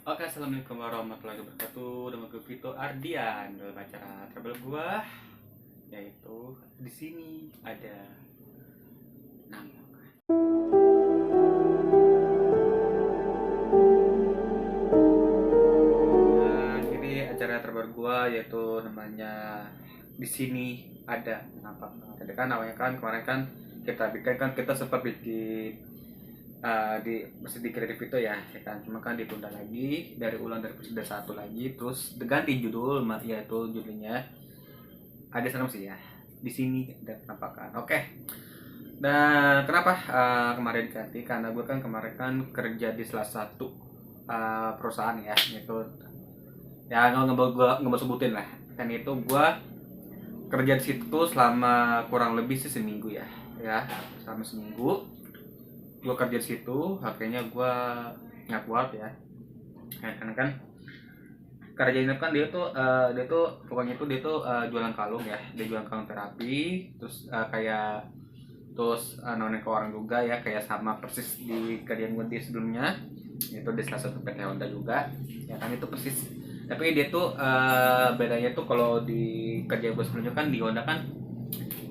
Oke, assalamualaikum warahmatullahi wabarakatuh. Nama gue Vito Ardian dalam acara travel gua, yaitu di sini ada nama. Nah, jadi acara travel gua yaitu namanya di sini ada nampak. Jadi kan awalnya kan kemarin kan kita bikin kan kita sempat bikin di masih di kreatif itu ya kan, cuma kan ditunda lagi dari ulang dari episode satu lagi, terus diganti judul yaitu judulnya ada serem sih ya di sini ada penampakan. Oke, dan kenapa kemarin diganti karena gue kan kemarin kan kerja di salah satu perusahaan ya, itu ya nggak mau sebutin lah, dan itu gue kerja di situ selama kurang lebih sih seminggu ya selama seminggu gue kerja di situ. Akhirnya gue nggak kuat ya karena kan kerja ini kan dia tuh pokoknya itu dia tuh jualan kalung ya, dia jualan kalung terapi, terus kayak terus nonek ke orang juga ya, kayak sama persis di kerjaan gue di sebelumnya, itu di salah satu PT Honda juga ya kan, itu persis. Tapi dia tuh bedanya tuh kalau di kerja gue sebelumnya kan di Honda kan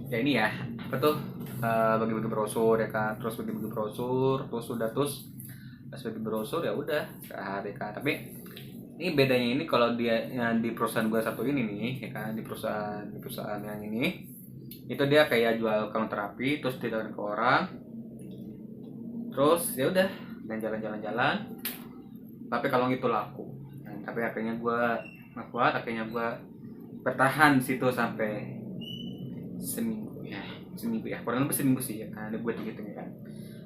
ya ini ya apa tuh bagi-bagi brosur ya kan, terus bagi-bagi brosur, terus pas bagi brosur ya udah sehari kan. Tapi ini bedanya ini kalau dia yang di perusahaan gua satu ini nih ya kan, di perusahaan yang ini itu dia kayak jual kalung terapi, terus ditawarin ke orang, terus ya udah dan jalan-jalan-jalan, tapi kalung itu laku. Nah, tapi akhirnya gua nggak kuat, akhirnya gua bertahan di situ sampai seminggu ya kurang lebih seminggu sih ya kan, ada gue gitu ya kan.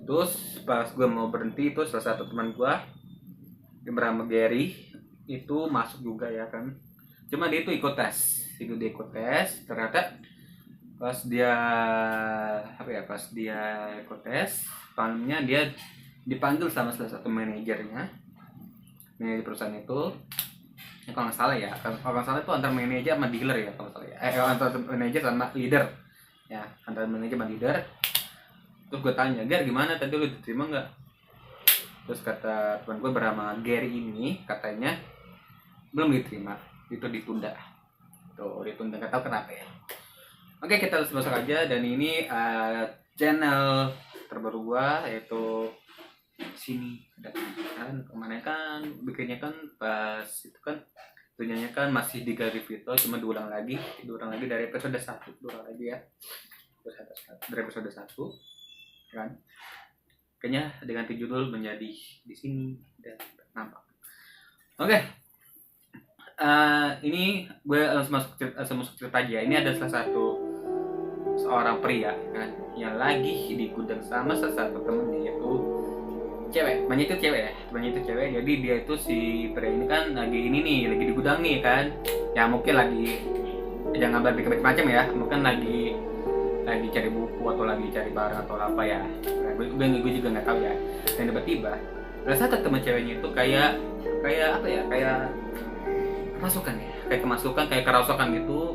Terus pas gue mau berhenti, itu salah satu teman gue yang bernama Gary itu masuk juga ya kan, cuma dia itu ikut tes. Ternyata pas dia pas dia ikut tes, palingnya dia dipanggil sama salah satu manajernya, manajer perusahaan itu ya, kalau nggak salah ya, kalau nggak salah itu antara manajer sama dealer ya kalau nggak salah ya, antara manajer sama leader ya, antara manajer sama leader. Terus gue tanya, Gar gimana tadi lu diterima nggak? Terus kata teman gue bernama Gary ini, katanya belum diterima, itu ditunda. Tuh ditunda, nggak tahu kenapa ya. Oke, kita langsung masuk aja. Dan ini channel terbaru gua, yaitu sini ada kan. Kemarin kan bikinnya kan pas itu kan tujuannya kan masih di Gary Vito, cuma diulang lagi dari episode 1, diulang lagi ya, dari episode 1 kan, kayaknya diganti judul menjadi di sini dan nampak. Oke, ini gue langsung masuk cerita aja. Ini ada salah satu seorang pria kan yang lagi di gudang sama salah satu temennya, yaitu cewek. Temannya itu cewek. Jadi dia itu si pria ini kan lagi ini nih, lagi di gudang nih kan, ya mungkin lagi jangan berpikir macam ya, mungkin lagi cari buku atau lagi cari barang atau apa ya. Nah, gue juga nggak tahu ya. Dan tiba-tiba ada satu teman ceweknya itu kayak apa ya, kayak kemasukan, kayak kerasukan gitu.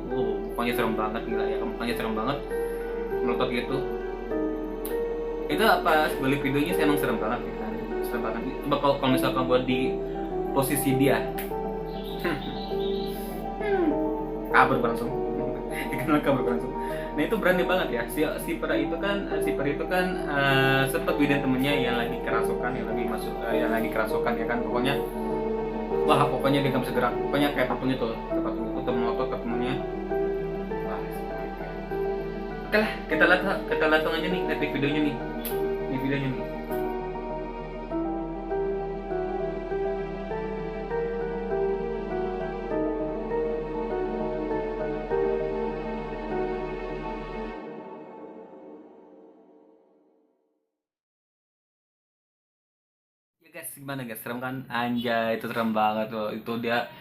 Pokoknya serem banget, gila ya, pokoknya serem banget melotot gitu. Itu apa balik videonya sih, emang serem banget ya kan, serem banget. Coba kalau misalkan buat di posisi dia kabur langsung dikenal kabur langsung. Nah itu berani banget ya si pera itu kan sempat bidan temennya yang lagi kerasukan, yang lagi kerasukan ya kan. Pokoknya dia nggak bisa gerak, pokoknya kayak patung itu tuh melotot ke temennya. Wah, oke lah, kita langsung aja nih lihat videonya nih. Ini videonya nih. Ya guys, gimana guys? Serem kan? Anjay, itu serem banget tuh. Itu dia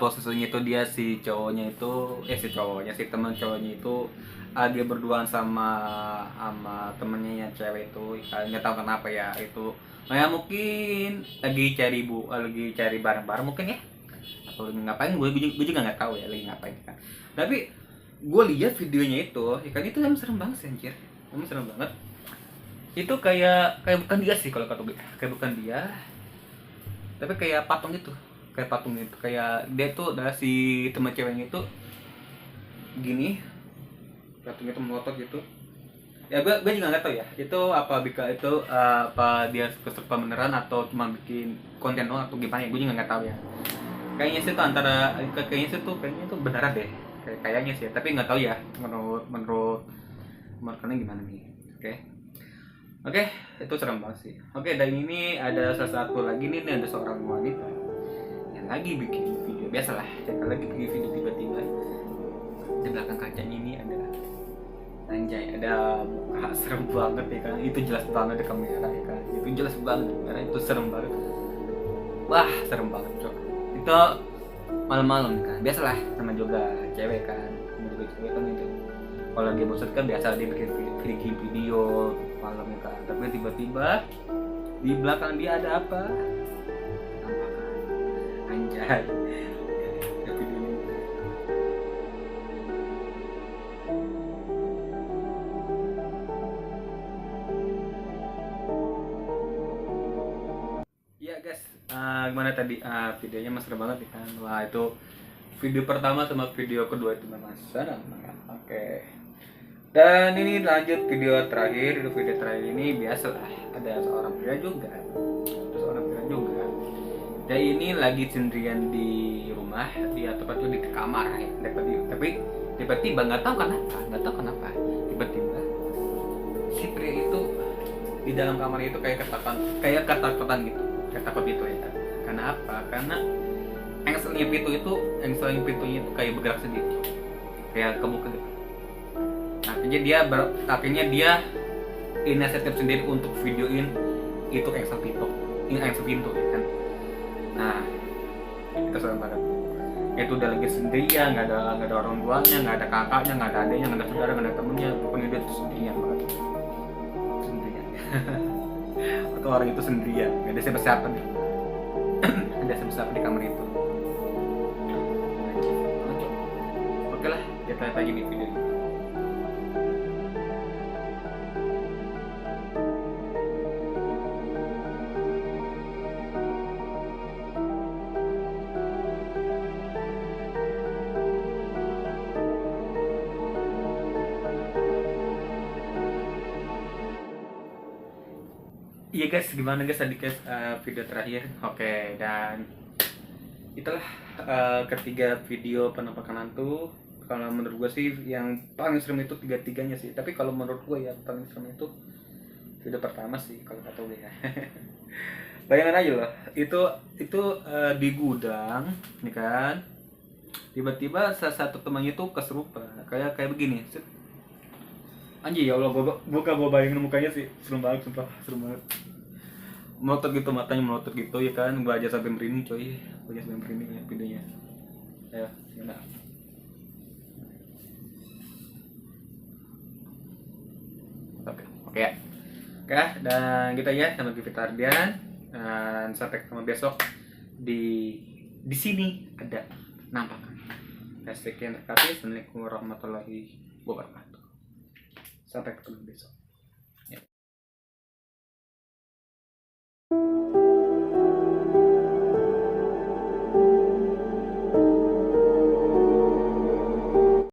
posisinya itu dia si teman cowoknya itu dia berduaan sama temennya yang cewek itu. Nggak tahu kenapa ya itu. Nah, ya mungkin lagi cari barang-barang mungkin ya. Atau lagi ngapain? Gue juga nggak tahu ya lagi ngapain kan. Tapi gue lihat videonya itu, ya kan itu emang serem banget sih anjir. Emang serem banget. Itu kayak bukan dia sih kalau kata gue, kayak bukan dia. tapi kayak patung gitu, kayak dia tuh dari si teman ceweknya itu gini, patung itu melotot gitu. Ya gue juga nggak tahu ya itu apa bika itu apa dia kesukaan beneran atau cuma bikin konten doang atau gimana ya, gue juga nggak tahu ya. Kayaknya sih itu antara kayaknya itu beneran deh, kayaknya sih, tapi nggak tahu ya menurut kalian gimana nih. Oke, itu serem banget sih. Oke, dan ini ada salah satu lagi nih, ada seorang wanita yang lagi bikin video. Biasalah, yang lagi bikin video tiba-tiba di belakang kacanya ini ada anjay, ada muka serem banget ya kan. Itu jelas banget di kamera ya kan. Itu jelas banget karena itu serem banget. Wah, serem banget, cok. Itu malam-malam kan. Biasalah, sama juga cewek kan. Sama juga cewek kan itu. Kalau lagi bosan kan biasa dia bikin video malam ya kan, tapi tiba-tiba di belakang dia ada apa, nampakan anjay. Ya guys, gimana tadi videonya mas seru banget ya kan. Wah, itu video pertama sama video kedua itu memang serem banget. Oke. Dan ini lanjut video terakhir ini biasalah ada seorang pria juga. Dan ini lagi sendirian di rumah, dia tepatnya di kamar ya. Tapi tiba-tiba nggak tahu kenapa. Tiba-tiba si pria itu di dalam kamar itu kayak ketakutan gitu. Takut gitu ya. Karena apa? Karena engselnya pintunya itu kayak bergerak sendiri. Kayak kebuka gitu. Akhirnya dia inisiatif sendiri untuk videoin itu engsel pintu ya kan. Nah, itu serem banget. Itu udah lagi sendirian, nggak ada orang tuanya, nggak ada kakaknya, nggak ada adiknya, nggak ada saudara, nggak ada temennya, pokoknya dia tuh sendirian banget. Atau orang itu sendirian, nggak ada siapa-siapa nih. Ada siapa-siapa di kamar itu. Oke lah, kita lihat lagi di video ini. Iya guys, gimana guys tadi guys video terakhir. Oke, dan itulah ketiga video penampakan hantu. Kalau menurut gue sih yang paling serem itu tiga-tiganya sih. Tapi kalau menurut gue ya paling serem itu video pertama sih kalau kata gue ya. Bayangin aja loh, itu di gudang, nih kan. Tiba-tiba salah satu temannya tuh kesurupan, kayak begini. Anjir ya Allah, gua bayangin mukanya sih serem banget, sumpah serem banget. Melotot gitu, matanya melotot gitu ya kan. Gua aja sampai merinding coy, ya videonya. Ayo, gimana? Oke ya. Oke, dan gitu ya sama Givita Ardian. Dan sampai ketemu besok di sini ada nampakan. Sekian terima kasih. Assalamualaikum warahmatullahi wabarakatuh. Sampai ketemu besok.